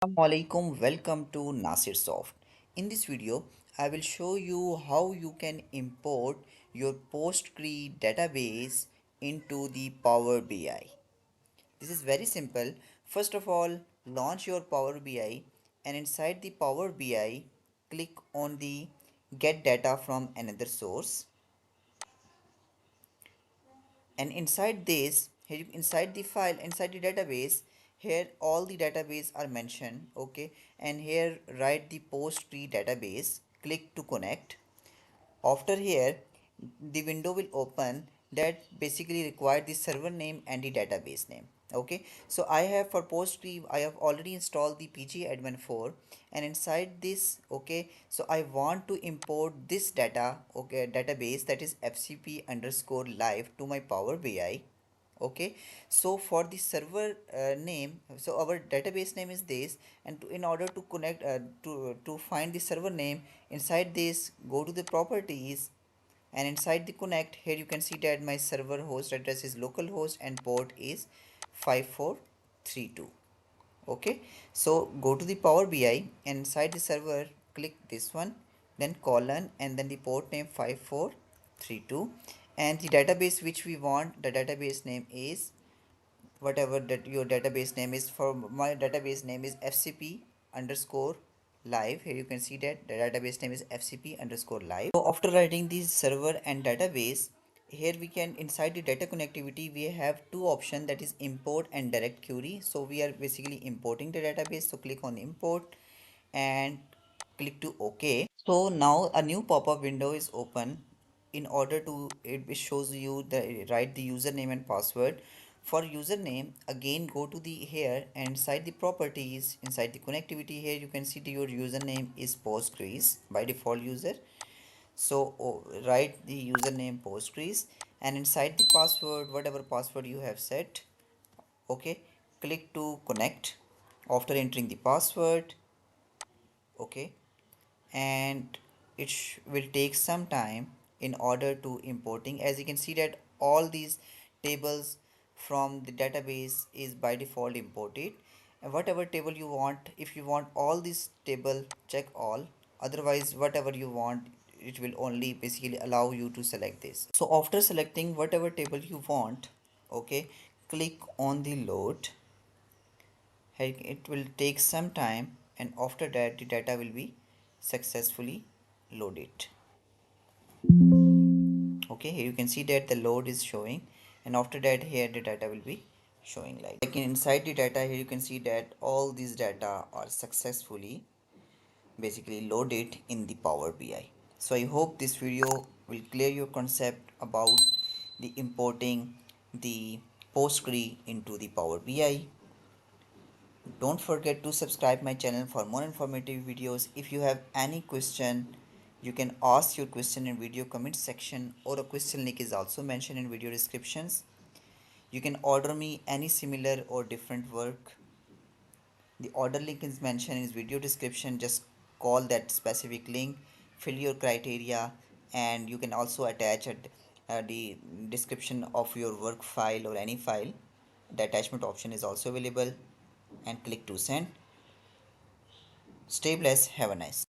Assalamualaikum, welcome to Nasir Soft. In this video, I will show you how you can import your PostgreSQL database into the Power BI. This is very simple. First of all, launch your Power BI and inside the Power BI, click on the Get Data from Another Source, and inside this here inside the file inside the database, here all the database are mentioned. Okay, and here write the PostgreSQL database, click to connect. After here, the window will open that basically require the server name and the database name. Okay, so I have for PostgreSQL, I have already installed the pgadmin 4, and inside this, okay, so I want to import this data, okay, database, that is fcp underscore live, to my Power BI. Okay, so for the server name, so our database name is this, and in order to connect to find the server name, inside this go to the properties, and inside the connect, here you can see that my server host address is localhost and port is 5432. Okay, so go to the Power BI and inside the server click this one, then colon, and then the port name 5432, and the database which we want, the database name is whatever that your database name is. For my database name is fcp underscore live. Here you can see that the database name is fcp underscore live. So after writing the server and database, here we can, inside the data connectivity, we have two options, that is import and direct query. So we are basically importing the database, so click on import and click to OK. So now a new pop-up window is open. In order to, it shows you the write the username and password. For username, again go to the here, and inside the properties, inside the connectivity, here you can see your username is Postgres by default user. So write the username Postgres, and inside the password, whatever password you have set. Okay, click to connect. After entering the password, okay, and it will take some time in order to importing. As you can see that all these tables from the database is by default imported, and whatever table you want, if you want all this table, check all, otherwise whatever you want, it will only basically allow you to select this. So after selecting whatever table you want, okay, click on the load. It will take some time, and after that the data will be successfulully loaded. Okay, here you can see that the load is showing, and after that here the data will be showing like inside the data. Here you can see that all these data are successfully basically loaded in the Power BI. So I hope this video will clear your concept about the importing the PostgreSQL into the Power BI. Don't forget to subscribe my channel for more informative videos. If you have any question, you can ask your question in video comment section, or a question link is also mentioned in video descriptions. You can order me any similar or different work. The order link is mentioned in video description. Just call that specific link, fill your criteria, and you can also attach the description of your work file or any file. The attachment option is also available, and click to send. Stay blessed. Have a nice